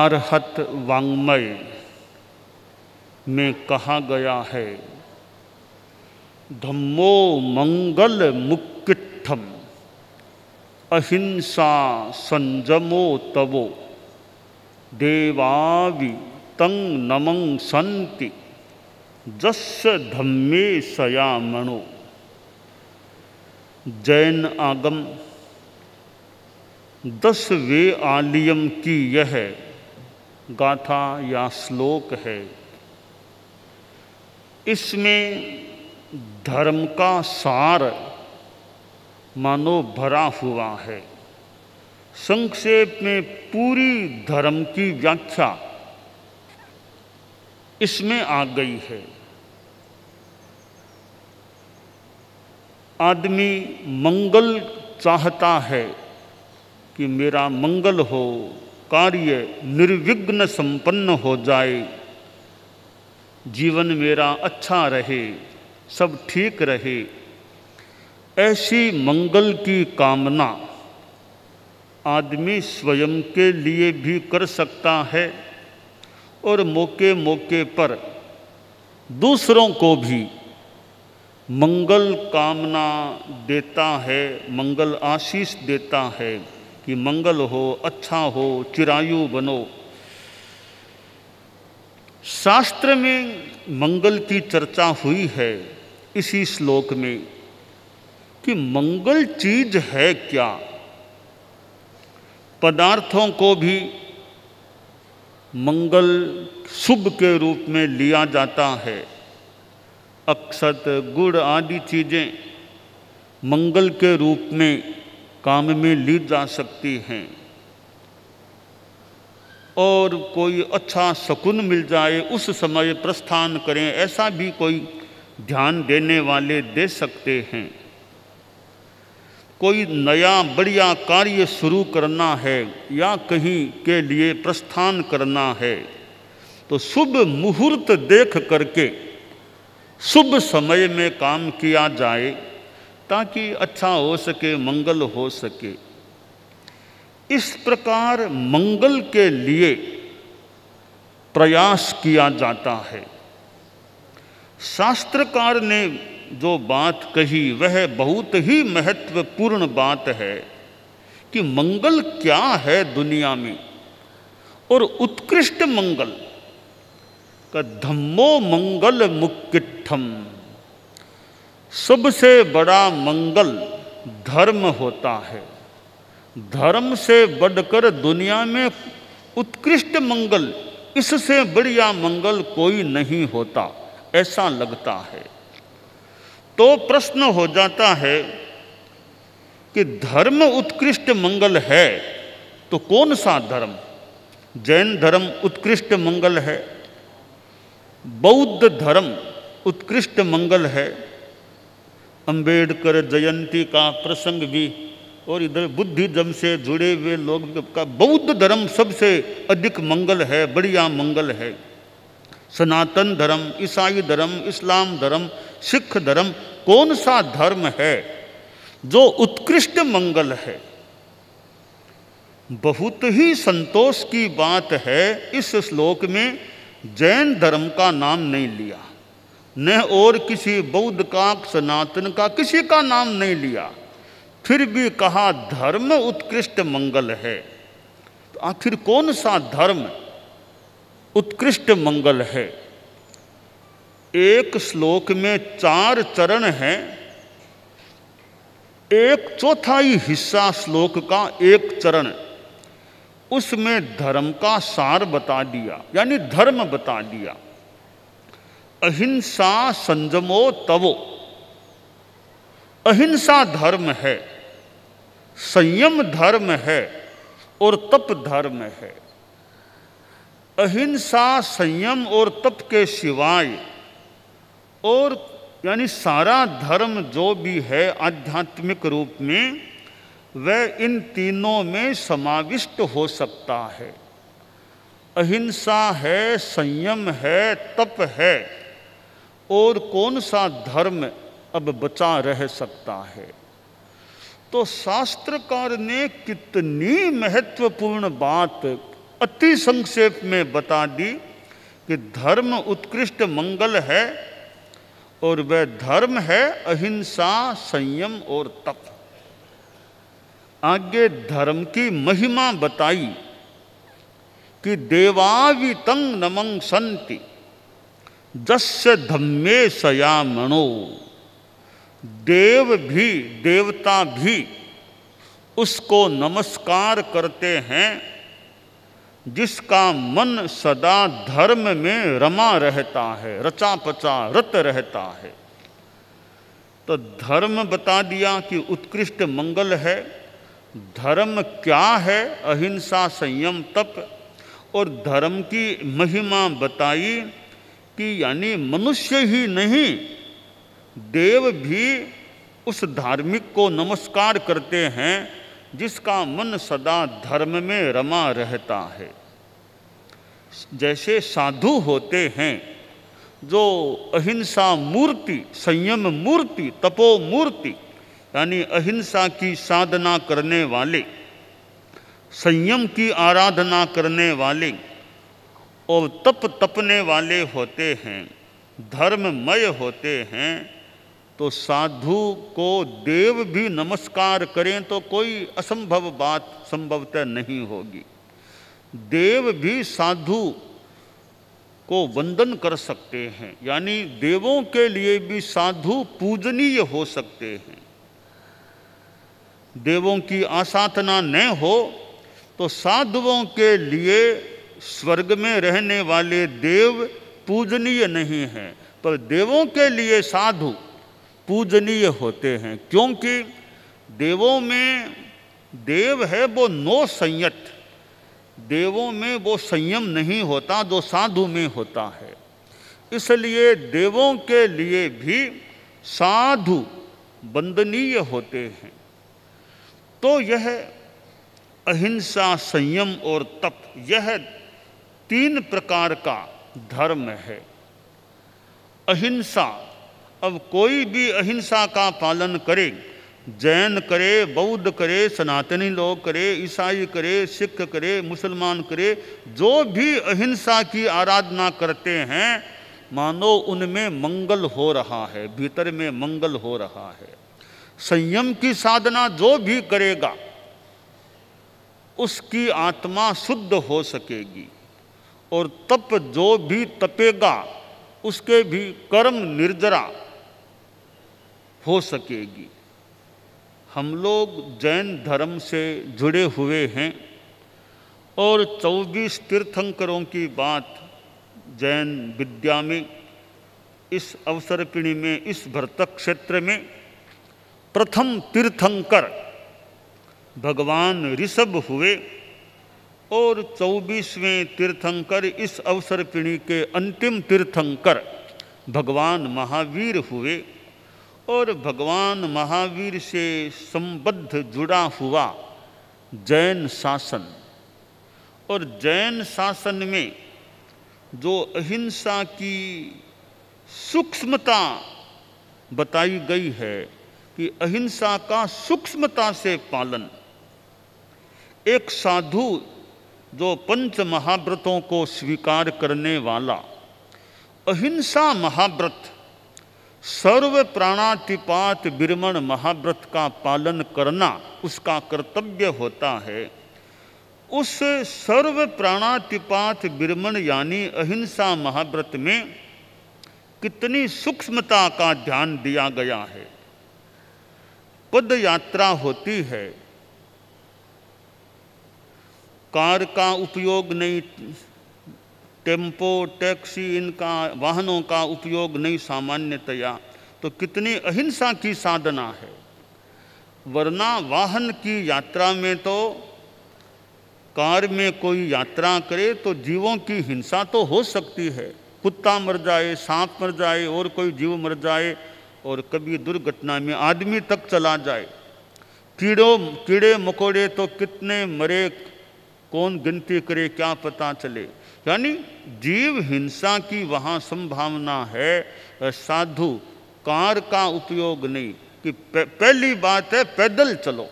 आर्हत वाङ्मय में कहा गया है, धम्मो मंगल मुक्किट्ठम अहिंसा संजमो तवो देवावि तं नमं संति जस्य धम्मे सयामणो। जैन आगम 10वें आलियम की यह गाथा या श्लोक है। इसमें धर्म का सार मानो भरा हुआ है। संक्षेप में पूरी धर्म की व्याख्या इसमें आ गई है। आदमी मंगल चाहता है कि मेरा मंगल हो, कार्य निर्विघ्न संपन्न हो जाए, जीवन मेरा अच्छा रहे, सब ठीक रहे। ऐसी मंगल की कामना आदमी स्वयं के लिए भी कर सकता है और मौके मौके पर दूसरों को भी मंगल कामना देता है, मंगल आशीष देता है कि मंगल हो, अच्छा हो, चिरायु बनो। शास्त्र में मंगल की चर्चा हुई है इसी श्लोक में कि मंगल चीज है क्या। पदार्थों को भी मंगल शुभ के रूप में लिया जाता है। अक्षत, गुड़ आदि चीज़ें मंगल के रूप में काम में ली जा सकती हैं। और कोई अच्छा शकुन मिल जाए उस समय प्रस्थान करें, ऐसा भी कोई ध्यान देने वाले दे सकते हैं। कोई नया बढ़िया कार्य शुरू करना है या कहीं के लिए प्रस्थान करना है तो शुभ मुहूर्त देख करके शुभ समय में काम किया जाए ताकि अच्छा हो सके, मंगल हो सके। इस प्रकार मंगल के लिए प्रयास किया जाता है। शास्त्रकार ने जो बात कही वह बहुत ही महत्वपूर्ण बात है कि मंगल क्या है दुनिया में। और उत्कृष्ट मंगल का धम्मो मंगल मुक्किट्ठम, सबसे बड़ा मंगल धर्म होता है। धर्म से बढ़कर दुनिया में उत्कृष्ट मंगल, इससे बढ़िया मंगल कोई नहीं होता, ऐसा लगता है। तो प्रश्न हो जाता है कि धर्म उत्कृष्ट मंगल है तो कौन सा धर्म? जैन धर्म उत्कृष्ट मंगल है, बौद्ध धर्म उत्कृष्ट मंगल है। अंबेडकर जयंती का प्रसंग भी, और इधर बुद्धिज्म से जुड़े हुए लोग का बौद्ध धर्म सबसे अधिक मंगल है, बढ़िया मंगल है। सनातन धर्म, ईसाई धर्म, इस्लाम धर्म, सिख धर्म, कौन सा धर्म है जो उत्कृष्ट मंगल है? बहुत ही संतोष की बात है इस श्लोक में जैन धर्म का नाम नहीं लिया, न और किसी बौद्ध का, सनातन का, किसी का नाम नहीं लिया, फिर भी कहा धर्म उत्कृष्ट मंगल है। तो आखिर कौन सा धर्म उत्कृष्ट मंगल है? एक श्लोक में 4 चरण हैं, 1/4 हिस्सा श्लोक का एक चरण, उसमें धर्म का सार बता दिया, यानी धर्म बता दिया। अहिंसा संजमो तवो, अहिंसा धर्म है, संयम धर्म है और तप धर्म है। अहिंसा, संयम और तप के सिवाय और यानी सारा धर्म जो भी है आध्यात्मिक रूप में, वह इन तीनों में समाविष्ट हो सकता है। अहिंसा है, संयम है, तप है, और कौन सा धर्म अब बचा रह सकता है? तो शास्त्रकार ने कितनी महत्वपूर्ण बात अति संक्षेप में बता दी कि धर्म उत्कृष्ट मंगल है और वह धर्म है अहिंसा, संयम और तप। आगे धर्म की महिमा बताई कि देवावितं नमं संति जस्य धम्मे सयामणो। देव भी, देवता भी उसको नमस्कार करते हैं जिसका मन सदा धर्म में रमा रहता है, रचा पचा रत रहता है। तो धर्म बता दिया कि उत्कृष्ट मंगल है। धर्म क्या है? अहिंसा, संयम, तप। और धर्म की महिमा बताई कि यानी मनुष्य ही नहीं, देव भी उस धार्मिक को नमस्कार करते हैं जिसका मन सदा धर्म में रमा रहता है। जैसे साधु होते हैं जो अहिंसा मूर्ति, संयम मूर्ति, तपो मूर्ति, यानी अहिंसा की साधना करने वाले, संयम की आराधना करने वाले और तप तपने वाले होते हैं, धर्ममय होते हैं, तो साधु को देव भी नमस्कार करें तो कोई असंभव बात संभवतः नहीं होगी। देव भी साधु को वंदन कर सकते हैं, यानी देवों के लिए भी साधु पूजनीय हो सकते हैं। देवों की आसाधना न हो तो साधुओं के लिए स्वर्ग में रहने वाले देव पूजनीय नहीं हैं, पर देवों के लिए साधु पूजनीय होते हैं, क्योंकि देवों में देव है वो नो संयत, देवों में वो संयम नहीं होता जो साधु में होता है। इसलिए देवों के लिए भी साधु वंदनीय होते हैं। तो यह अहिंसा, संयम और तप, यह 3 प्रकार का धर्म है। अहिंसा, अब कोई भी अहिंसा का पालन करे, जैन करे, बौद्ध करे, सनातनी लोग करे, ईसाई करे, सिख करे, मुसलमान करे, जो भी अहिंसा की आराधना करते हैं, मानो उनमें मंगल हो रहा है, भीतर में मंगल हो रहा है। संयम की साधना जो भी करेगा उसकी आत्मा शुद्ध हो सकेगी, और तप जो भी तपेगा उसके भी कर्म निर्जरा हो सकेगी। हम लोग जैन धर्म से जुड़े हुए हैं और 24 तीर्थंकरों की बात जैन विद्या में, इस अवसरपिणी में, इस भरतक क्षेत्र में प्रथम तीर्थंकर भगवान ऋषभ हुए और 24वें तीर्थंकर इस अवसरपिणी के अंतिम तीर्थंकर भगवान महावीर हुए। और भगवान महावीर से संबद्ध जुड़ा हुआ जैन शासन, और जैन शासन में जो अहिंसा की सूक्ष्मता बताई गई है कि अहिंसा का सूक्ष्मता से पालन, एक साधु जो 5 महाव्रतों को स्वीकार करने वाला, अहिंसा महाव्रत, सर्व प्राणातिपात विरमण महाव्रत का पालन करना उसका कर्तव्य होता है। उस सर्व प्राणातिपात विरमण यानी अहिंसा महाव्रत में कितनी सूक्ष्मता का ध्यान दिया गया है। पद यात्रा होती है, कार का उपयोग नहीं, टेम्पो, टैक्सी, इनका वाहनों का उपयोग नहीं सामान्यतया, तो कितनी अहिंसा की साधना है। वरना वाहन की यात्रा में तो, कार में कोई यात्रा करे तो जीवों की हिंसा तो हो सकती है, कुत्ता मर जाए, सांप मर जाए और कोई जीव मर जाए, और कभी दुर्घटना में आदमी तक चला जाए। कीड़े मकोड़े तो कितने मरे, कौन गिनती करे, क्या पता चले। यानी जीव हिंसा की वहाँ संभावना है। साधु कार का उपयोग नहीं, कि पहली बात है पैदल चलो,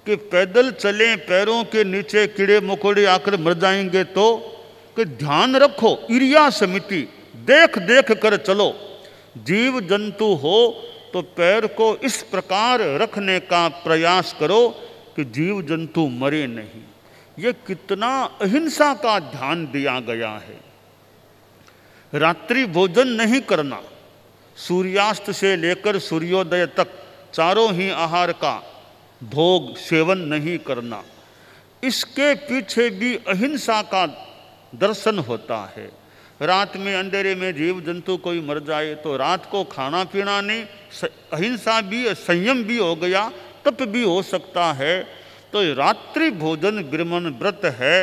कि पैदल चलें, पैरों के नीचे कीड़े मकोड़े आकर मर जाएंगे तो, कि ध्यान रखो इरिया समिति, देख देख कर चलो। जीव जंतु हो तो पैर को इस प्रकार रखने का प्रयास करो कि जीव जंतु मरे नहीं। ये कितना अहिंसा का ध्यान दिया गया है। रात्रि भोजन नहीं करना, सूर्यास्त से लेकर सूर्योदय तक चारों ही आहार का भोग सेवन नहीं करना, इसके पीछे भी अहिंसा का दर्शन होता है। रात में अंधेरे में जीव जंतु कोई मर जाए तो रात को खाना पीना नहीं, अहिंसा भी, संयम भी हो गया, तप भी हो सकता है। तो रात्रि भोजन ब्रह्मण व्रत है,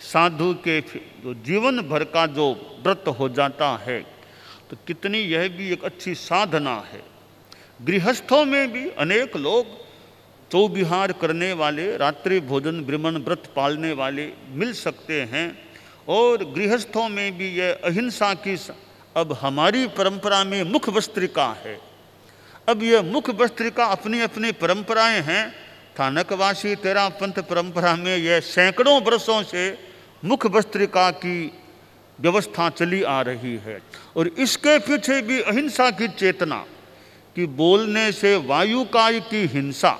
साधु के जीवन भर का जो व्रत हो जाता है। तो कितनी यह भी एक अच्छी साधना है। गृहस्थों में भी अनेक लोग चौविहार करने वाले, रात्रि भोजन ब्रह्मण व्रत पालने वाले मिल सकते हैं। और गृहस्थों में भी यह अहिंसा की अब हमारी परंपरा में मुख्य वस्त्रिका है। अब यह मुख्य वस्त्रिका अपनी अपनी परंपराएं हैं। थानकवासी तेरा पंथ परंपरा में यह सैकड़ों वर्षों से मुख्य वस्त्रिका की व्यवस्था चली आ रही है। और इसके पीछे भी अहिंसा की चेतना, कि बोलने से वायुकाय की हिंसा,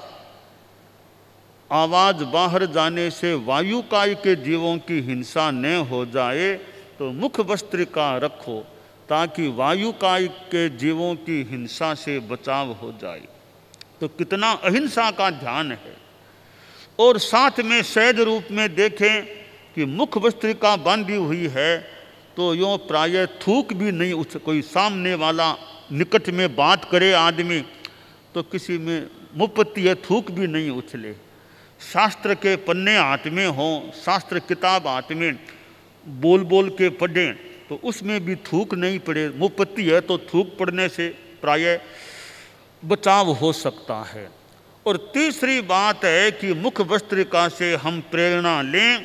आवाज बाहर जाने से वायुकाय के जीवों की हिंसा न हो जाए, तो मुख्य वस्त्रिका रखो ताकि वायुकाय के जीवों की हिंसा से बचाव हो जाए। तो कितना अहिंसा का ध्यान है। और साथ में सहज रूप में देखें कि मुख्य वस्त्रिका बांधी हुई है तो यूँ प्रायः थूक भी नहीं उठ, कोई सामने वाला निकट में बात करे आदमी तो किसी में मुपत्ति है, थूक भी नहीं उछले। शास्त्र के पन्ने हाथ में हों, शास्त्र किताब हाथ में बोल बोल के पढ़ें तो उसमें भी थूक नहीं पड़े। मुपत्ति है तो थूक पड़ने से प्रायः बचाव हो सकता है। और तीसरी बात है कि मुख्य वस्त्रिका से हम प्रेरणा लें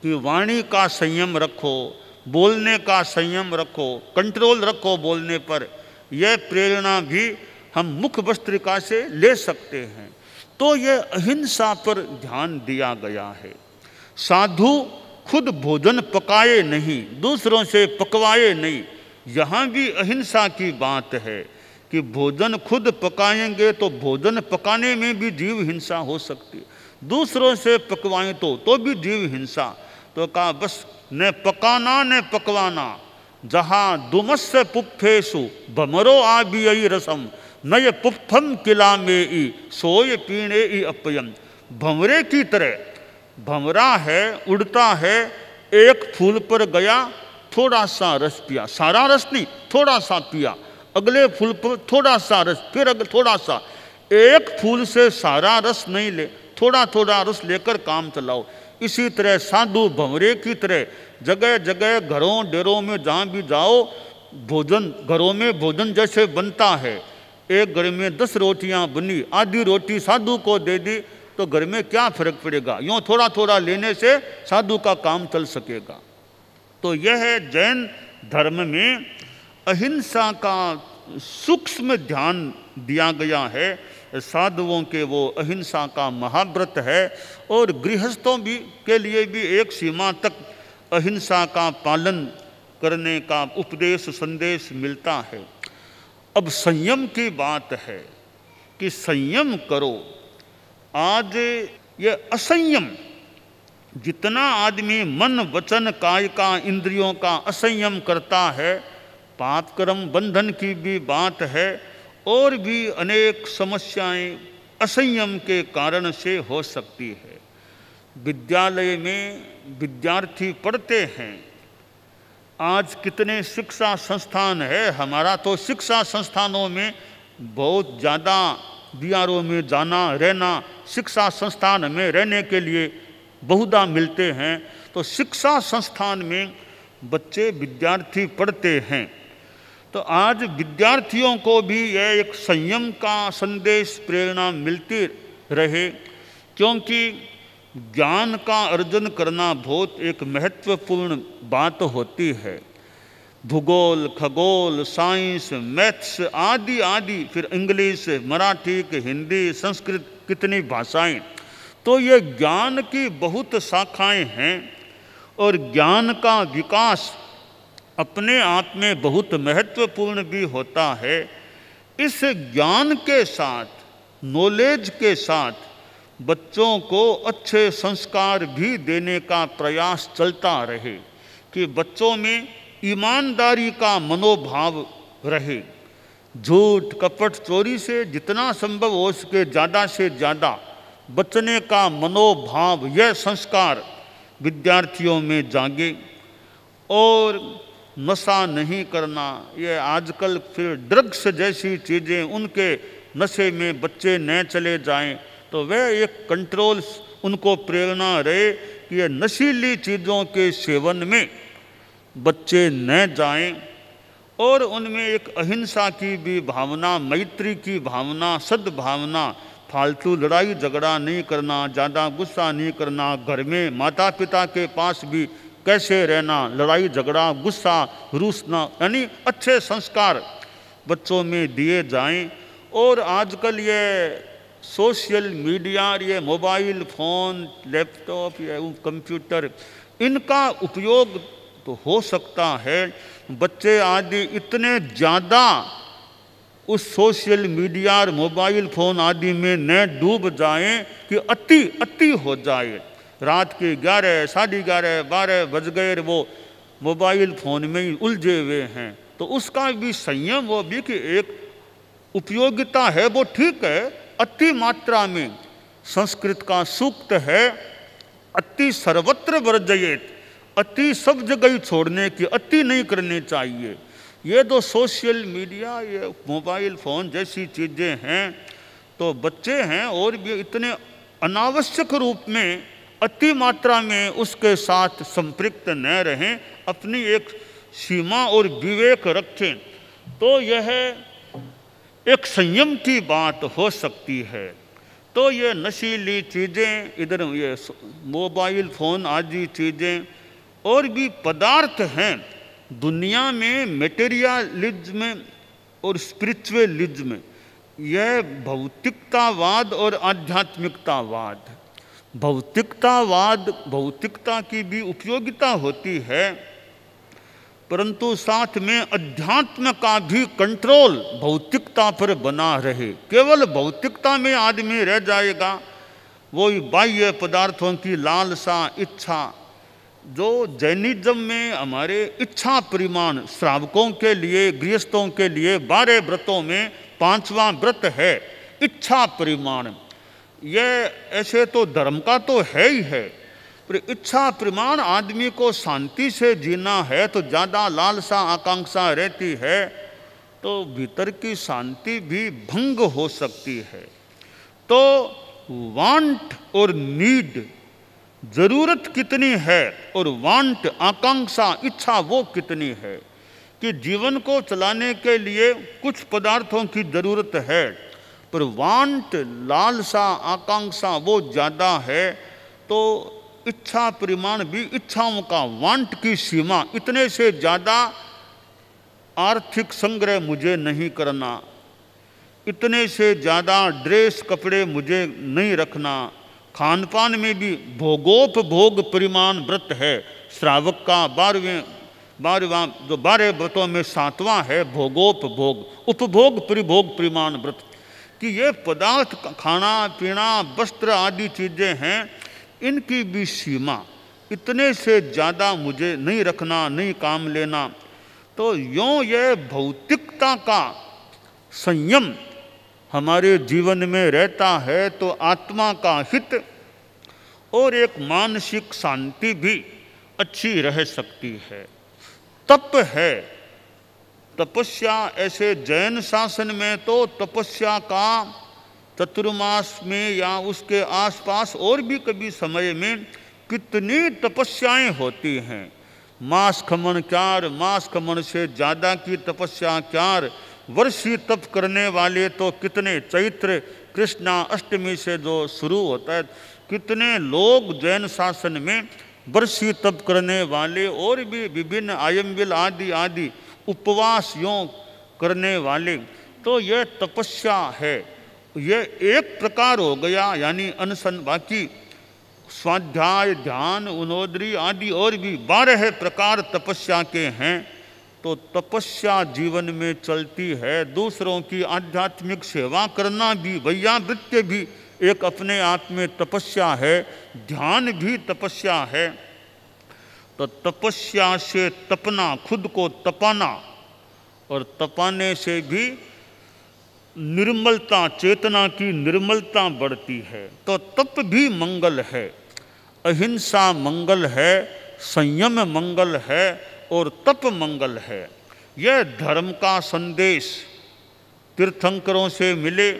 कि वाणी का संयम रखो, बोलने का संयम रखो, कंट्रोल रखो बोलने पर। यह प्रेरणा भी हम मुख्य वस्त्रिका से ले सकते हैं। तो यह अहिंसा पर ध्यान दिया गया है। साधु खुद भोजन पकाए नहीं, दूसरों से पकवाए नहीं। यहाँ भी अहिंसा की बात है कि भोजन खुद पकाएंगे तो भोजन पकाने में भी जीव हिंसा हो सकती है। दूसरों से पकवाएं तो भी जीव हिंसा। तो कहा बस न पकाना न पकवाना, जहाँ दुमस्य पुप्फेसु भमरो आबियई रसम, नय पुप्फम किला में ई सोय पीणे ई अपयम। भंवरे की तरह, भंवरा है, उड़ता है, एक फूल पर गया, थोड़ा सा रस पिया, सारा रस नहीं, थोड़ा सा पिया, अगले फूल पर थोड़ा सा रस, फिर अगले थोड़ा सा। एक फूल से सारा रस नहीं ले, थोड़ा थोड़ा रस लेकर काम चलाओ। इसी तरह साधु भंवरे की तरह जगह जगह घरों डेरों में जहाँ भी जाओ, भोजन घरों में भोजन जैसे बनता है, एक घर में 10 रोटियाँ बनी, आधी रोटी साधु को दे दी तो घर में क्या फर्क पड़ेगा। यूँ थोड़ा थोड़ा लेने से साधु का काम चल सकेगा। तो यह है जैन धर्म में अहिंसा का सूक्ष्म ध्यान दिया गया है। साधुओं के वो अहिंसा का महाव्रत है। और गृहस्थों भी के लिए भी एक सीमा तक अहिंसा का पालन करने का उपदेश संदेश मिलता है। अब संयम की बात है कि संयम करो। आज ये असंयम, जितना आदमी मन वचन काय का इंद्रियों का असंयम करता है, पाप कर्म बंधन की भी बात है, और भी अनेक समस्याएं असंयम के कारण से हो सकती है। विद्यालय में विद्यार्थी पढ़ते हैं, आज कितने शिक्षा संस्थान है। हमारा तो शिक्षा संस्थानों में बहुत ज़्यादा बीआरओ में जाना रहना, शिक्षा संस्थान में रहने के लिए बहुधा मिलते हैं। तो शिक्षा संस्थान में बच्चे विद्यार्थी पढ़ते हैं। तो आज विद्यार्थियों को भी यह एक संयम का संदेश प्रेरणा मिलती रहे, क्योंकि ज्ञान का अर्जन करना बहुत एक महत्वपूर्ण बात होती है। भूगोल, खगोल, साइंस, मैथ्स आदि आदि, फिर इंग्लिश, मराठी, हिंदी, संस्कृत, कितनी भाषाएं। तो ये ज्ञान की बहुत शाखाएं हैं और ज्ञान का विकास अपने आप में बहुत महत्वपूर्ण भी होता है। इस ज्ञान के साथ, नॉलेज के साथ बच्चों को अच्छे संस्कार भी देने का प्रयास चलता रहे कि बच्चों में ईमानदारी का मनोभाव रहे। झूठ, कपट, चोरी से जितना संभव हो सके ज़्यादा से ज़्यादा बचने का मनोभाव, यह संस्कार विद्यार्थियों में जागे। और नशा नहीं करना, ये आजकल फिर ड्रग्स जैसी चीज़ें, उनके नशे में बच्चे न चले जाएं, तो वह एक कंट्रोल, उनको प्रेरणा रहे कि ये नशीली चीज़ों के सेवन में बच्चे न जाएं और उनमें एक अहिंसा की भी भावना, मैत्री की भावना, सद्भावना, फालतू लड़ाई झगड़ा नहीं करना, ज़्यादा गुस्सा नहीं करना, घर में माता पिता के पास भी कैसे रहना, लड़ाई झगड़ा, गुस्सा, रूसना, यानी अच्छे संस्कार बच्चों में दिए जाएं। और आजकल ये सोशल मीडिया, ये मोबाइल फ़ोन, लैपटॉप या कंप्यूटर, इनका उपयोग तो हो सकता है, बच्चे आदि इतने ज़्यादा उस सोशल मीडिया और मोबाइल फ़ोन आदि में न डूब जाएं कि अति हो जाए। रात के 11, साढ़े 11, 12 बज गए, वो मोबाइल फ़ोन में ही उलझे हुए हैं। तो उसका भी संयम, वो भी कि एक उपयोगिता है, वो ठीक है, अति मात्रा में। संस्कृत का सूक्त है, अति सर्वत्र वर्जयेत, अति सब जगह ही छोड़ने की, अति नहीं करनी चाहिए। ये तो सोशल मीडिया, ये मोबाइल फ़ोन जैसी चीज़ें हैं, तो बच्चे हैं और भी इतने अनावश्यक रूप में, अति मात्रा में उसके साथ संपृक्त न रहें, अपनी एक सीमा और विवेक रखें, तो यह एक संयम की बात हो सकती है। तो ये नशीली चीज़ें, इधर ये मोबाइल फ़ोन आदि चीज़ें और भी पदार्थ हैं, दुनिया में मेटेरियलिज्म और स्पिरिचुअलिज्म, यह भौतिकतावाद और आध्यात्मिकतावाद। भौतिकतावाद, भौतिकता की भी उपयोगिता होती है, परंतु साथ में अध्यात्म का भी कंट्रोल भौतिकता पर बना रहे। केवल भौतिकता में आदमी रह जाएगा, वो बाह्य पदार्थों की लालसा, इच्छा, जो जैनिज्म में हमारे इच्छा परिमाण, श्रावकों के लिए, गृहस्थों के लिए 12 व्रतों में 5वां व्रत है इच्छा परिमाण। यह ऐसे तो धर्म का तो है ही है, पर इच्छा परिमाण आदमी को शांति से जीना है तो ज़्यादा लालसा आकांक्षा रहती है, तो भीतर की शांति भी भंग हो सकती है। तो वांट और नीड, ज़रूरत कितनी है, और वांट, आकांक्षा, इच्छा वो कितनी है कि जीवन को चलाने के लिए कुछ पदार्थों की ज़रूरत है, पर वांट, लालसा, आकांक्षा वो ज़्यादा है, तो इच्छा परिमाण भी, इच्छाओं का, वांट की सीमा, इतने से ज़्यादा आर्थिक संग्रह मुझे नहीं करना, इतने से ज़्यादा ड्रेस कपड़े मुझे नहीं रखना। खान पान में भी भोगोपभोग परिमाण व्रत है, श्रावक का 12वां जो 12 व्रतों में 7वां है भोगोपभोग, उपभोग परिभोग परिमाण व्रत, कि ये पदार्थ, खाना पीना, वस्त्र आदि चीज़ें हैं, इनकी भी सीमा, इतने से ज़्यादा मुझे नहीं रखना, नहीं काम लेना। तो यूँ यह भौतिकता का संयम हमारे जीवन में रहता है, तो आत्मा का हित और एक मानसिक शांति भी अच्छी रह सकती है। तप है, तपस्या, ऐसे जैन शासन में तो तपस्या का चतुर्मास में या उसके आसपास और भी कभी समय में कितनी तपस्याएं होती हैं। मास खमन क्यार, मास खमन से ज़्यादा की तपस्या क्यार, वर्षी तप करने वाले तो कितने, चैत्र कृष्णा अष्टमी से जो शुरू होता है, कितने लोग जैन शासन में वर्षी तप करने वाले, और भी विभिन्न आयम्बिल आदि आदि उपवास यों करने वाले। तो यह तपस्या है, ये एक प्रकार हो गया, यानी अनशन। बाकी स्वाध्याय, ध्यान, उनोदरी आदि और भी 12 प्रकार तपस्या के हैं। तो तपस्या जीवन में चलती है। दूसरों की आध्यात्मिक सेवा करना भी, वैयावृत्य भी एक अपने आप में तपस्या है, ध्यान भी तपस्या है। तो तपस्या से तपना, खुद को तपाना, और तपाने से भी निर्मलता, चेतना की निर्मलता बढ़ती है। तो तप भी मंगल है, अहिंसा मंगल है, संयम मंगल है और तप मंगल है। यह धर्म का संदेश तीर्थंकरों से मिले।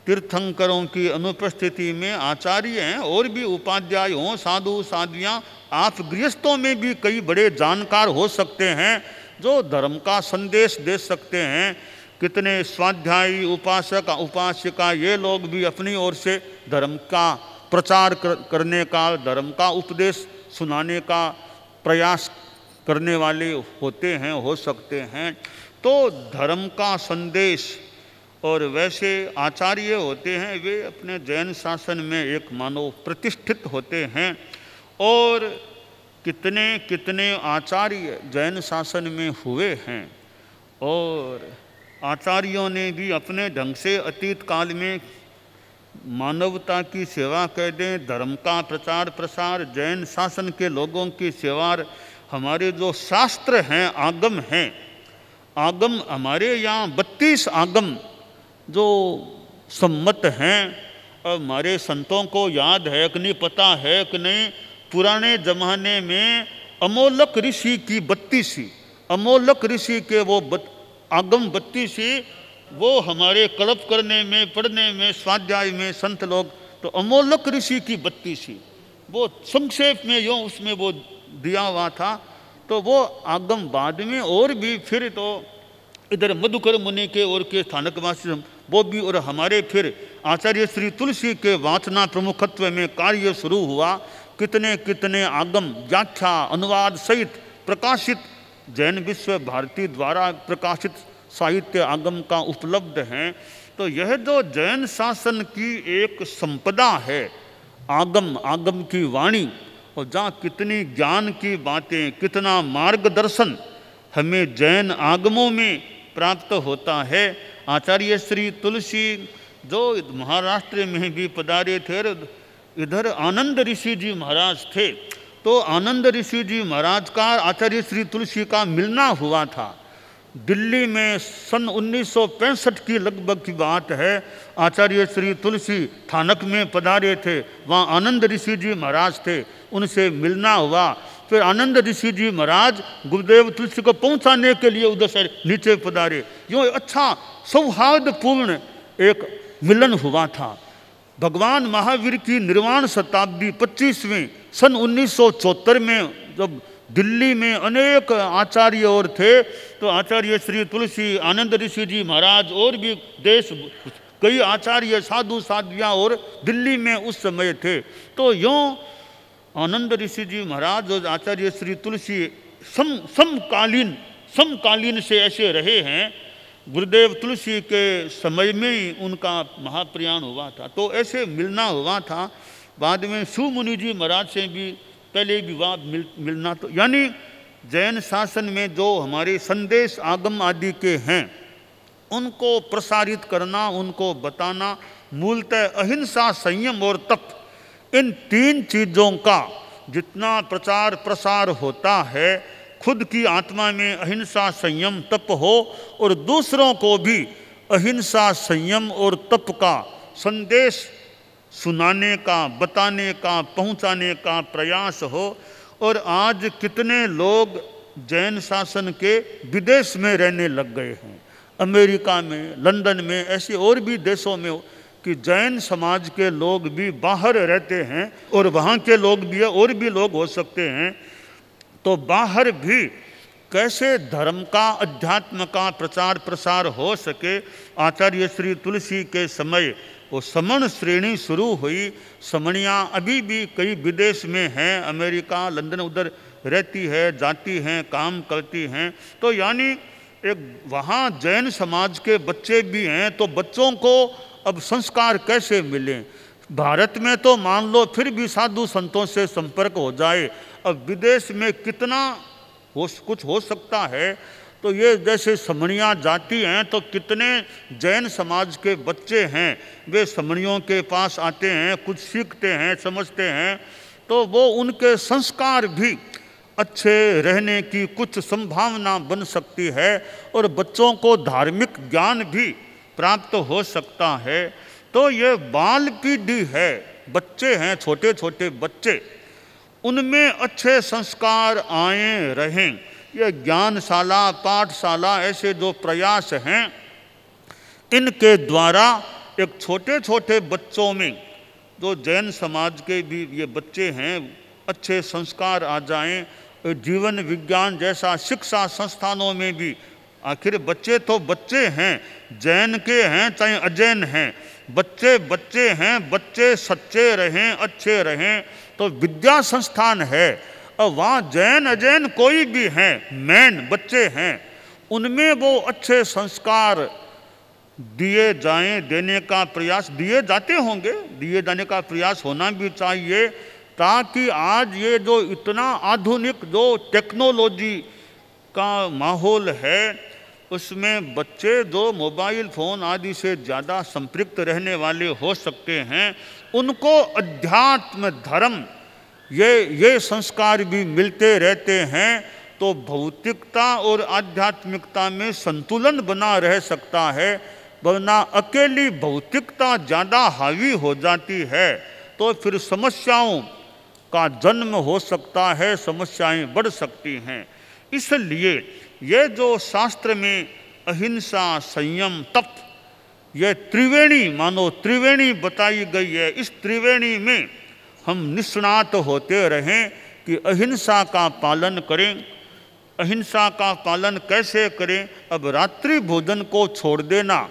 तीर्थंकरों की अनुपस्थिति में आचार्य हैं और भी उपाध्याय हों, साधु साध्वियाँ, आप गृहस्थों में भी कई बड़े जानकार हो सकते हैं जो धर्म का संदेश दे सकते हैं। कितने स्वाध्यायी, उपासक, उपासिका, ये लोग भी अपनी ओर से धर्म का प्रचार करने का, धर्म का उपदेश सुनाने का प्रयास करने वाले होते हैं, हो सकते हैं। तो धर्म का संदेश, और वैसे आचार्य होते हैं वे अपने जैन शासन में एक मानव प्रतिष्ठित होते हैं। और कितने कितने आचार्य जैन शासन में हुए हैं, और आचार्यों ने भी अपने ढंग से अतीत काल में मानवता की सेवा कर दें, धर्म का प्रचार प्रसार, जैन शासन के लोगों की सेवा। हमारे जो शास्त्र हैं, आगम हैं, आगम हमारे यहाँ 32 आगम जो सम्मत हैं। और हमारे संतों को याद है कि नहीं, पता है कि नहीं, पुराने ज़माने में अमोलक ऋषि की 32 अमोलक ऋषि के वो आगम 32 वो हमारे कल्प करने में, पढ़ने में, स्वाध्याय में संत लोग, तो अमोलक ऋषि की 32 वो संक्षेप में यूँ उसमें वो दिया हुआ था। तो वो आगम बाद में और भी फिर तो इधर मधुकर मुनि के और के स्थानकवासी वो भी, और हमारे फिर आचार्य श्री तुलसी के वाचना प्रमुखत्व में कार्य शुरू हुआ। कितने कितने आगम व्याख्या अनुवाद सहित प्रकाशित जैन विश्व भारती द्वारा प्रकाशित साहित्य आगम का उपलब्ध हैं। तो यह जो जैन शासन की एक संपदा है, आगम, आगम की वाणी, और जहाँ कितनी ज्ञान की बातें, कितना मार्गदर्शन हमें जैन आगमों में प्राप्त होता है। आचार्य श्री तुलसी जो महाराष्ट्र में भी पधारे थे, इधर आनंद ऋषि जी महाराज थे। तो आनंद ऋषि जी महाराज का आचार्य श्री तुलसी का मिलना हुआ था दिल्ली में सन 1965 की लगभग की बात है। आचार्य श्री तुलसी थानक में पधारे थे, वहाँ आनंद ऋषि जी महाराज थे, उनसे मिलना हुआ। फिर आनंद ऋषि जी महाराज गुरुदेव तुलसी को पहुंचाने के लिए उधर से नीचे पधारे। यूँ अच्छा सौहार्दपूर्ण एक मिलन हुआ था। भगवान महावीर की निर्वाण शताब्दी 25वें सन 1974 में जब दिल्ली में अनेक आचार्य और थे, तो आचार्य श्री तुलसी, आनंद ऋषि जी महाराज और भी देश कई आचार्य, साधु साध्वियाँ और दिल्ली में उस समय थे। तो यूँ आनंद ऋषि जी महाराज और आचार्य श्री तुलसी समकालीन से ऐसे रहे हैं। गुरुदेव तुलसी के समय में ही उनका महाप्रयाण हुआ था, तो ऐसे मिलना हुआ था। बाद में सुमुनि जी महाराज से भी पहले विवाह मिलना, तो यानी जैन शासन में जो हमारे संदेश आगम आदि के हैं उनको प्रसारित करना, उनको बताना, मूलतः अहिंसा, संयम और तप, इन 3 चीज़ों का जितना प्रचार प्रसार होता है, खुद की आत्मा में अहिंसा, संयम, तप हो और दूसरों को भी अहिंसा, संयम और तप का संदेश सुनाने का, बताने का, पहुंचाने का प्रयास हो। और आज कितने लोग जैन शासन के विदेश में रहने लग गए हैं, अमेरिका में, लंदन में, ऐसे और भी देशों में, कि जैन समाज के लोग भी बाहर रहते हैं और वहाँ के लोग भी, और भी लोग हो सकते हैं। तो बाहर भी कैसे धर्म का, अध्यात्म का प्रचार प्रसार हो सके। आचार्य श्री तुलसी के समय वो समण श्रेणी शुरू हुई। समणियाँ अभी भी कई विदेश में हैं, अमेरिका, लंदन, उधर रहती है, जाती हैं, काम करती हैं। तो यानी एक वहाँ जैन समाज के बच्चे भी हैं, तो बच्चों को अब संस्कार कैसे मिलें? भारत में तो मान लो फिर भी साधु संतों से संपर्क हो जाए, अब विदेश में कितना कुछ हो सकता है। तो ये जैसे समणिया जाति हैं तो कितने जैन समाज के बच्चे हैं, वे समणियों के पास आते हैं, कुछ सीखते हैं, समझते हैं, तो वो उनके संस्कार भी अच्छे रहने की कुछ संभावना बन सकती है और बच्चों को धार्मिक ज्ञान भी प्राप्त हो सकता है। तो ये बाल पीढ़ी है, बच्चे हैं, छोटे छोटे बच्चे, उनमें अच्छे संस्कार आए रहें। ये ज्ञानशाला, पाठशाला, ऐसे जो प्रयास हैं, इनके द्वारा एक छोटे छोटे बच्चों में, जो जैन समाज के भी ये बच्चे हैं, अच्छे संस्कार आ जाएं। जीवन विज्ञान जैसा शिक्षा संस्थानों में भी, आखिर बच्चे तो बच्चे हैं, जैन के हैं चाहे अजैन हैं, बच्चे बच्चे हैं, बच्चे सच्चे रहें, अच्छे रहें तो विद्या संस्थान है। और वहाँ जैन अजैन कोई भी हैं, मैन बच्चे हैं, उनमें वो अच्छे संस्कार दिए जाएं, देने का प्रयास, दिए जाते होंगे, दिए जाने का प्रयास होना भी चाहिए, ताकि आज ये जो इतना आधुनिक जो टेक्नोलॉजी का माहौल है, उसमें बच्चे जो मोबाइल फ़ोन आदि से ज़्यादा संपृक्त रहने वाले हो सकते हैं, उनको अध्यात्म धर्म ये संस्कार भी मिलते रहते हैं, तो भौतिकता और आध्यात्मिकता में संतुलन बना रह सकता है। वरना अकेली भौतिकता ज़्यादा हावी हो जाती है तो फिर समस्याओं का जन्म हो सकता है, समस्याएं बढ़ सकती हैं। इसलिए ये जो शास्त्र में अहिंसा, संयम, तप, ये त्रिवेणी, मानो त्रिवेणी बताई गई है, इस त्रिवेणी में हम निष्णात होते रहें कि अहिंसा का पालन करें। अहिंसा का पालन कैसे करें? अब रात्रि भोजन को छोड़ देना,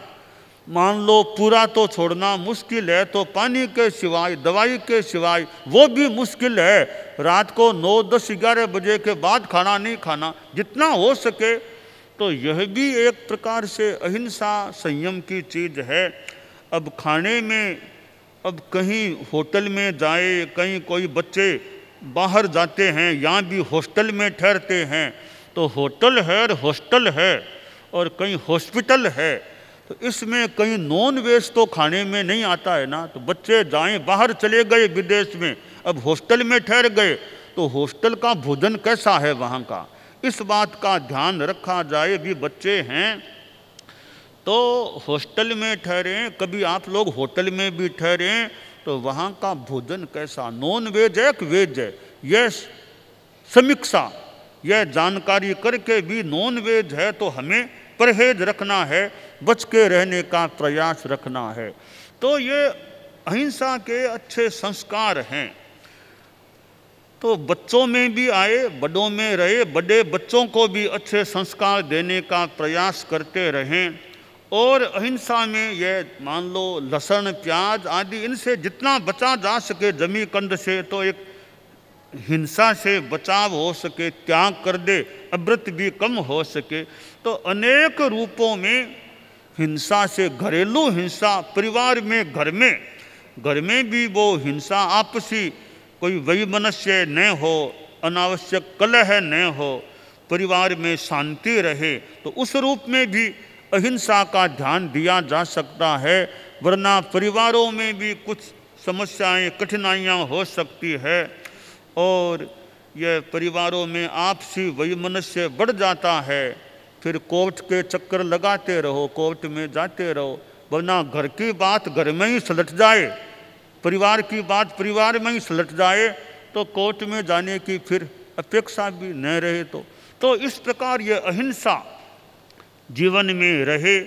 मान लो पूरा तो छोड़ना मुश्किल है, तो पानी के सिवाय, दवाई के सिवाय वो भी मुश्किल है। रात को 9, 10, 11 बजे के बाद खाना नहीं खाना, जितना हो सके। तो यह भी एक प्रकार से अहिंसा, संयम की चीज़ है। अब खाने में, अब कहीं होटल में जाए, कहीं कोई बच्चे बाहर जाते हैं, यहाँ भी हॉस्टल में ठहरते हैं, तो होटल है और हॉस्टल है और कहीं हॉस्पिटल है, तो इसमें कहीं नॉन वेज तो खाने में नहीं आता है ना। तो बच्चे जाएं, बाहर चले गए विदेश में, अब हॉस्टल में ठहर गए, तो हॉस्टल का भोजन कैसा है वहाँ का, इस बात का ध्यान रखा जाए। भी बच्चे हैं तो हॉस्टल में ठहरें, कभी आप लोग होटल में भी ठहरें, तो वहाँ का भोजन कैसा, नॉन वेज है कि वेज है, यह समीक्षा, यह जानकारी करके भी नॉन वेज है तो हमें परहेज रखना है, बच के रहने का प्रयास रखना है। तो ये अहिंसा के अच्छे संस्कार हैं। तो बच्चों में भी आए, बड़ों में रहे, बड़े बच्चों को भी अच्छे संस्कार देने का प्रयास करते रहें। और अहिंसा में ये मान लो लहसुन, प्याज आदि, इनसे जितना बचा जा सके, जमी कंद से, तो एक हिंसा से बचाव हो सके, त्याग कर दे, अव्रत भी कम हो सके। तो अनेक रूपों में हिंसा से, घरेलू हिंसा, परिवार में, घर में भी वो हिंसा, आपसी कोई वैमनस्य न हो, अनावश्यक कलह न हो, परिवार में शांति रहे, तो उस रूप में भी अहिंसा का ध्यान दिया जा सकता है। वरना परिवारों में भी कुछ समस्याएं, कठिनाइयां हो सकती है और यह परिवारों में आपसी वैमनस्य बढ़ जाता है। फिर कोर्ट के चक्कर लगाते रहो, कोर्ट में जाते रहो, वरना घर की बात घर में ही सुलझ जाए, परिवार की बात परिवार में ही सुलझ जाए, तो कोर्ट में जाने की फिर अपेक्षा भी न रहे। तो इस प्रकार ये अहिंसा जीवन में रहे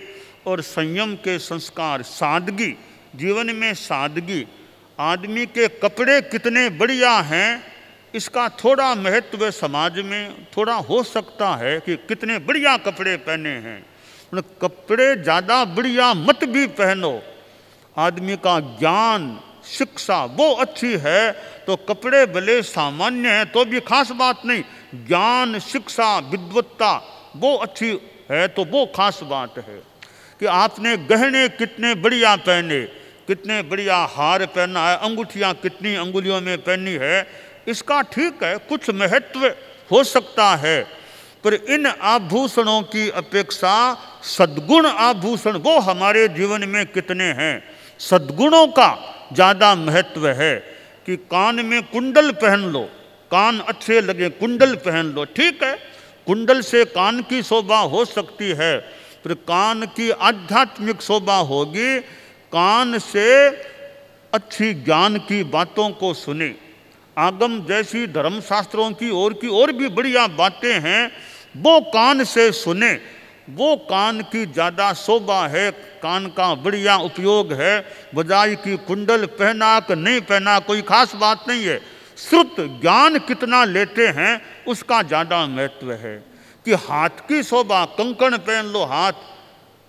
और संयम के संस्कार, सादगी, जीवन में सादगी। आदमी के कपड़े कितने बढ़िया हैं, इसका थोड़ा महत्व समाज में थोड़ा हो सकता है कि कितने बढ़िया कपड़े पहने हैं। कपड़े ज़्यादा बढ़िया मत भी पहनो, आदमी का ज्ञान, शिक्षा वो अच्छी है तो कपड़े भले सामान्य हैं तो भी खास बात नहीं, ज्ञान, शिक्षा, विद्वत्ता वो अच्छी है तो वो खास बात है। कि आपने गहने कितने बढ़िया पहने, कितने बढ़िया हार पहना है, अंगूठियाँ कितनी अंगुलियों में पहनी है, इसका ठीक है कुछ महत्व हो सकता है, पर इन आभूषणों की अपेक्षा सद्गुण आभूषण वो हमारे जीवन में कितने हैं। सद्गुणों का ज़्यादा महत्व है कि कान में कुंडल पहन लो, कान अच्छे लगे, कुंडल पहन लो, ठीक है, कुंडल से कान की शोभा हो सकती है, पर कान की आध्यात्मिक शोभा होगी कान से अच्छी ज्ञान की बातों को सुने, आगम जैसी धर्मशास्त्रों की और भी बढ़िया बातें हैं वो कान से सुने, वो कान की ज़्यादा शोभा है, कान का बढ़िया उपयोग है। बजाय की कुंडल पहना कि नहीं पहना कोई खास बात नहीं है, श्रुत ज्ञान कितना लेते हैं उसका ज़्यादा महत्व है। कि हाथ की शोभा, कंकण पहन लो, हाथ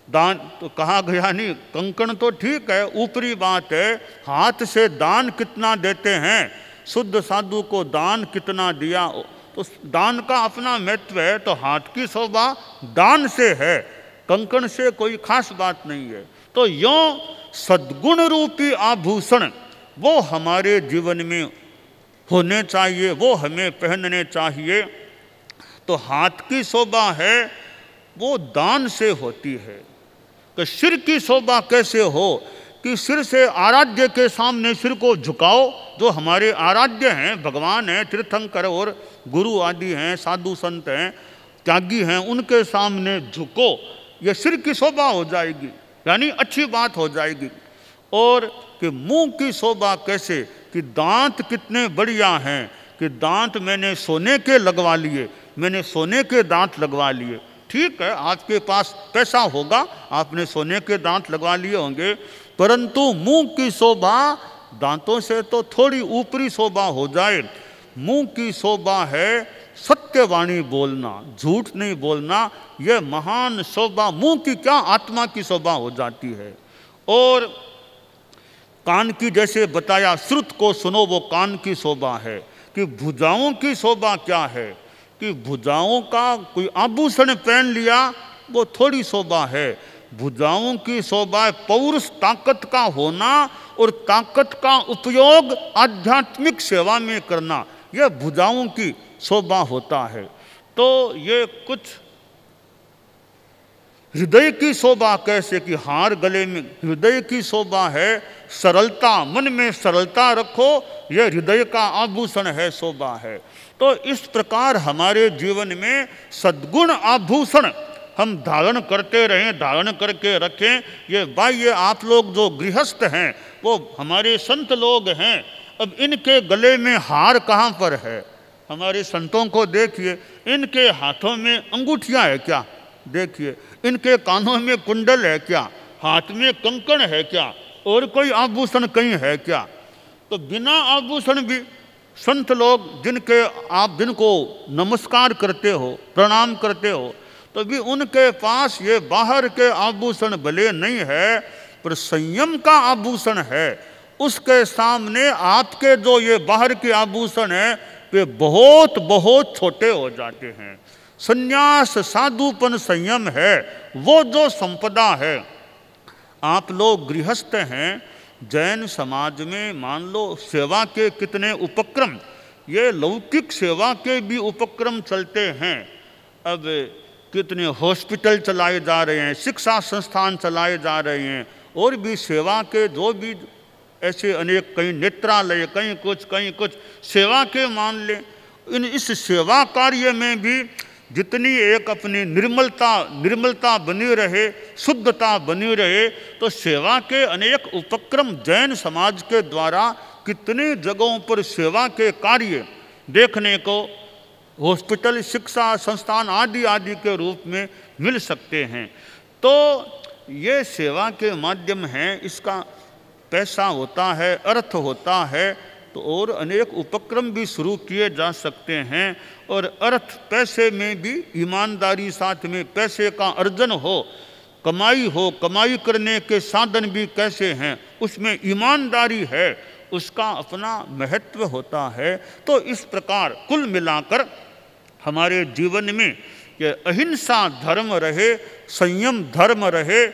दान तो कहा गया नहीं, कंकण तो ठीक है ऊपरी बात है, हाथ से दान कितना देते हैं, शुद्ध साधु को दान कितना दिया, तो दान का अपना महत्व है। तो हाथ की शोभा दान से है, कंकण से कोई खास बात नहीं है। तो यों सद्गुण रूपी आभूषण वो हमारे जीवन में होने चाहिए, वो हमें पहनने चाहिए। तो हाथ की शोभा है वो दान से होती है। कि सिर की शोभा कैसे हो, कि सिर से आराध्य के सामने सिर को झुकाओ, जो हमारे आराध्य हैं, भगवान हैं, तीर्थंकर और गुरु आदि हैं, साधु संत हैं, त्यागी हैं, उनके सामने झुको, ये सिर की शोभा हो जाएगी, यानी अच्छी बात हो जाएगी। और कि मुंह की शोभा कैसे, कि दांत कितने बढ़िया हैं, कि दांत मैंने सोने के लगवा लिए, मैंने सोने के दांत लगवा लिए, ठीक है आपके पास पैसा होगा, आपने सोने के दांत लगवा लिए होंगे, परंतु मुंह की शोभा दांतों से तो थोड़ी ऊपरी शोभा हो जाए। मुंह की शोभा है सत्यवाणी बोलना, झूठ नहीं बोलना, यह महान शोभा, मुंह की क्या आत्मा की शोभा हो जाती है। और कान की जैसे बताया, श्रुत को सुनो वो कान की शोभा है। कि भुजाओं की शोभा क्या है, कि भुजाओं का कोई आभूषण पहन लिया वो थोड़ी शोभा है। भुजाओं की शोभा पौरुष ताकत का होना और ताकत का उपयोग आध्यात्मिक सेवा में करना, यह भुजाओं की शोभा होता है। तो ये कुछ हृदय की शोभा कैसे, कि हार गले में, हृदय की शोभा है सरलता, मन में सरलता रखो, यह हृदय का आभूषण है, शोभा है। तो इस प्रकार हमारे जीवन में सद्गुण आभूषण हम धारण करते रहें, धारण करके रखें। ये बाह्य आप लोग जो गृहस्थ हैं, वो हमारे संत लोग हैं, अब इनके गले में हार कहाँ पर है, हमारे संतों को देखिए, इनके हाथों में अंगूठियाँ है क्या, देखिए, इनके कानों में कुंडल है क्या, हाथ में कंकण है क्या, और कोई आभूषण कहीं है क्या। तो बिना आभूषण भी संत लोग जिनको नमस्कार करते हो, प्रणाम करते हो, तो भी उनके पास ये बाहर के आभूषण भले नहीं है, पर संयम का आभूषण है। उसके सामने आपके जो ये बाहर के आभूषण है वे बहुत बहुत छोटे हो जाते हैं। संन्यास, साधुपन, संयम है वो जो संपदा है। आप लोग गृहस्थ हैं, जैन समाज में मान लो सेवा के कितने उपक्रम, ये लौकिक सेवा के भी उपक्रम चलते हैं। अब कितने हॉस्पिटल चलाए जा रहे हैं, शिक्षा संस्थान चलाए जा रहे हैं, और भी सेवा के जो भी ऐसे अनेक, कहीं नेत्रालय, कहीं कुछ सेवा के मान लें। इस सेवा कार्य में भी जितनी एक अपनी निर्मलता बनी रहे, शुद्धता बनी रहे, तो सेवा के अनेक उपक्रम जैन समाज के द्वारा कितनी जगहों पर सेवा के कार्य देखने को हॉस्पिटल, शिक्षा संस्थान आदि आदि के रूप में मिल सकते हैं। तो ये सेवा के माध्यम हैं, इसका पैसा होता है, अर्थ होता है, तो और अनेक उपक्रम भी शुरू किए जा सकते हैं। और अर्थ पैसे में भी ईमानदारी, साथ में पैसे का अर्जन हो, कमाई करने के साधन भी कैसे हैं, उसमें ईमानदारी है, उसका अपना महत्व होता है। तो इस प्रकार कुल मिलाकर हमारे जीवन में ये अहिंसा धर्म रहे, संयम धर्म रहे,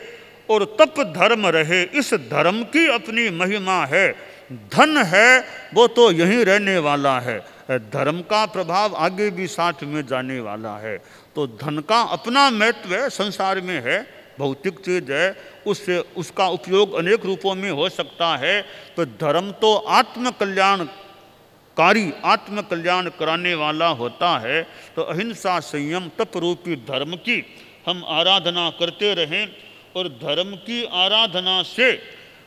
और तप धर्म रहे, इस धर्म की अपनी महिमा है। धन है वो तो यहीं रहने वाला है, धर्म का प्रभाव आगे भी साथ में जाने वाला है। तो धन का अपना महत्व है, संसार में है, भौतिक चीज है, उससे उसका उपयोग अनेक रूपों में हो सकता है। तो धर्म तो आत्मकल्याणकारी, आत्मकल्याण कराने वाला होता है। तो अहिंसा संयम तप रूपी धर्म की हम आराधना करते रहें और धर्म की आराधना से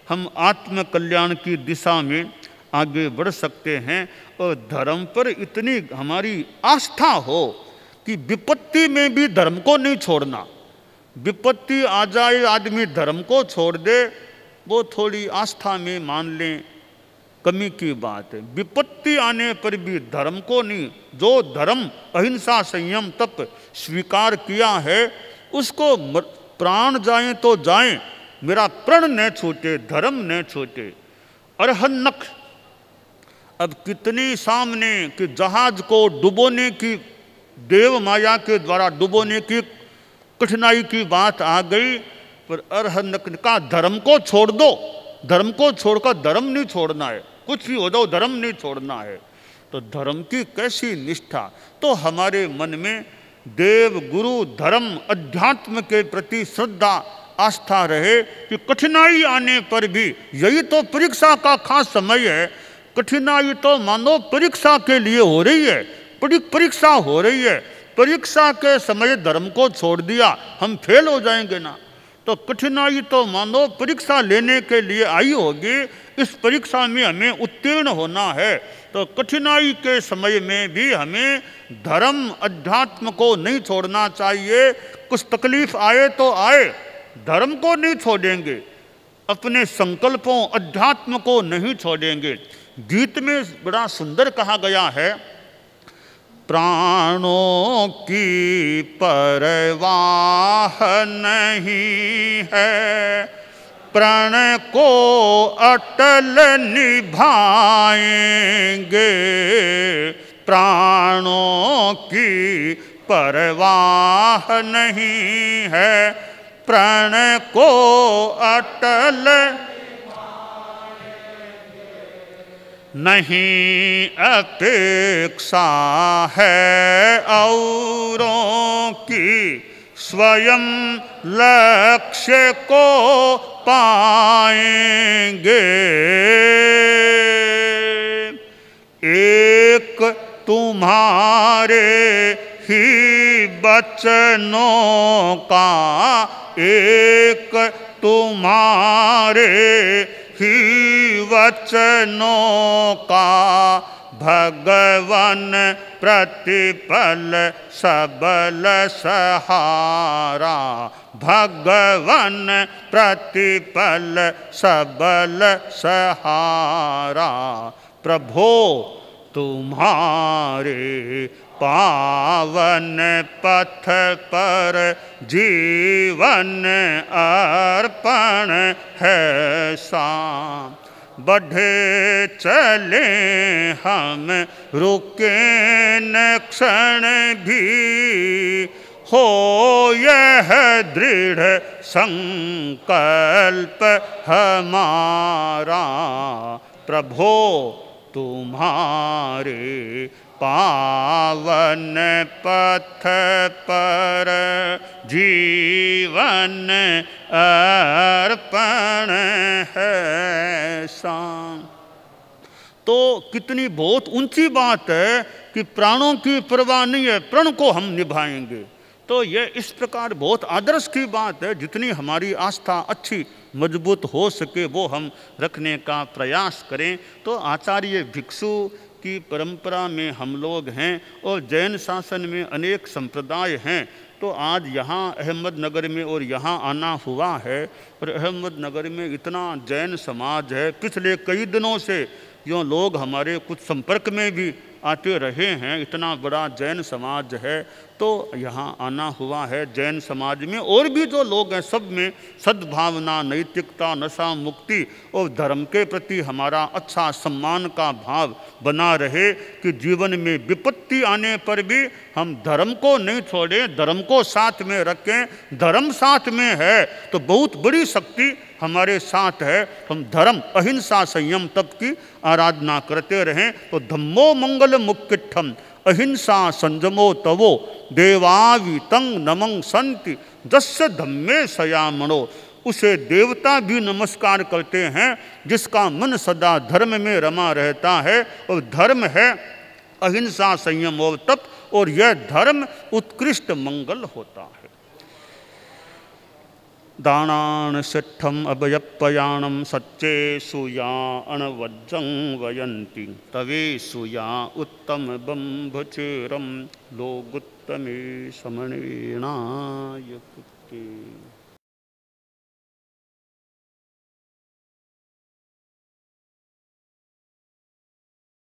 हम आत्मकल्याण की दिशा में आगे बढ़ सकते हैं। और धर्म पर इतनी हमारी आस्था हो कि विपत्ति में भी धर्म को नहीं छोड़ना। विपत्ति आ जाए आदमी धर्म को छोड़ दे, वो थोड़ी आस्था में मान लें कमी की बात है। विपत्ति आने पर भी धर्म को नहीं, जो धर्म अहिंसा संयम तप स्वीकार किया है उसको प्राण जाए तो जाए, मेरा प्रण न छूटे, धर्म न छूटे। अरहन्नक, अब कितनी सामने कि जहाज को डुबोने की, देव माया के द्वारा डुबोने की कठिनाई की बात आ गई, पर अरहन्नक का धर्म को छोड़ दो, धर्म को छोड़कर धर्म नहीं छोड़ना है, कुछ भी हो जाओ धर्म नहीं छोड़ना है। तो धर्म की कैसी निष्ठा, तो हमारे मन में देव गुरु धर्म अध्यात्म के प्रति श्रद्धा आस्था रहे कि कठिनाई आने पर भी, यही तो परीक्षा का खास समय है। कठिनाई तो मानो परीक्षा के लिए हो रही है, परीक्षा हो रही है। परीक्षा के समय धर्म को छोड़ दिया, हम फेल हो जाएंगे ना। तो कठिनाई तो मानो परीक्षा लेने के लिए आई होगी, इस परीक्षा में हमें उत्तीर्ण होना है। तो कठिनाई के समय में भी हमें धर्म अध्यात्म को नहीं छोड़ना चाहिए। कुछ तकलीफ आए तो आए, धर्म को नहीं छोड़ेंगे, अपने संकल्पों अध्यात्म को नहीं छोड़ेंगे। गीत में बड़ा सुंदर कहा गया है, प्राणों की परवाह नहीं है, प्रण को अटल निभाएंगे। प्राणों की परवाह नहीं है, प्रण को अटल नहीं अपेक्षा है औरों की, स्वयं लक्ष्य को पाएंगे। एक तुम्हारे ही बचनों का, एक तुम्हारे ही वचनों का, भगवन प्रतिपल सबल सहारा। भगवन प्रतिपल सबल सहारा। प्रभो तुम्हारे पावन पथ पर जीवन अर्पण है साम। बढ़े चले हम रुके न क्षण भी, हो यह दृढ़ संकल्प हमारा। प्रभो तुम्हारे पावन पथ पर जीवन अर्पण है शाम। तो कितनी बहुत ऊंची बात है कि प्राणों की परवाह नहीं है, प्रण को हम निभाएंगे। तो ये इस प्रकार बहुत आदर्श की बात है। जितनी हमारी आस्था अच्छी मजबूत हो सके वो हम रखने का प्रयास करें। तो आचार्य भिक्षु की परंपरा में हम लोग हैं और जैन शासन में अनेक संप्रदाय हैं। तो आज यहाँ अहमदनगर में और यहाँ आना हुआ है, और अहमदनगर में इतना जैन समाज है। पिछले कई दिनों से यूँ लोग हमारे कुछ संपर्क में भी आते रहे हैं, इतना बड़ा जैन समाज है, तो यहाँ आना हुआ है। जैन समाज में और भी जो लोग हैं, सब में सद्भावना, नैतिकता, नशा मुक्ति और धर्म के प्रति हमारा अच्छा सम्मान का भाव बना रहे कि जीवन में विपत्ति आने पर भी हम धर्म को नहीं छोड़ें, धर्म को साथ में रखें। धर्म साथ में है तो बहुत बड़ी शक्ति हमारे साथ है। हम धर्म, अहिंसा, संयम, तप की आराधना करते रहें तो धम्मो मंगल मुक्तिठम अहिंसा संयमो तवो देवावितं नमं संति जस्य धम्मे सयामणो। उसे देवता भी नमस्कार करते हैं जिसका मन सदा धर्म में रमा रहता है। और धर्म है अहिंसा, संयम और तप, और यह धर्म उत्कृष्ट मंगल होता है। दानान सिद्धम अभयपयाणम सच्चे सुया अणवज्जं वयन्ति तवे सुया उत्तम बंभचेरम लोगुत्तमे समणेनाय कुत्ते।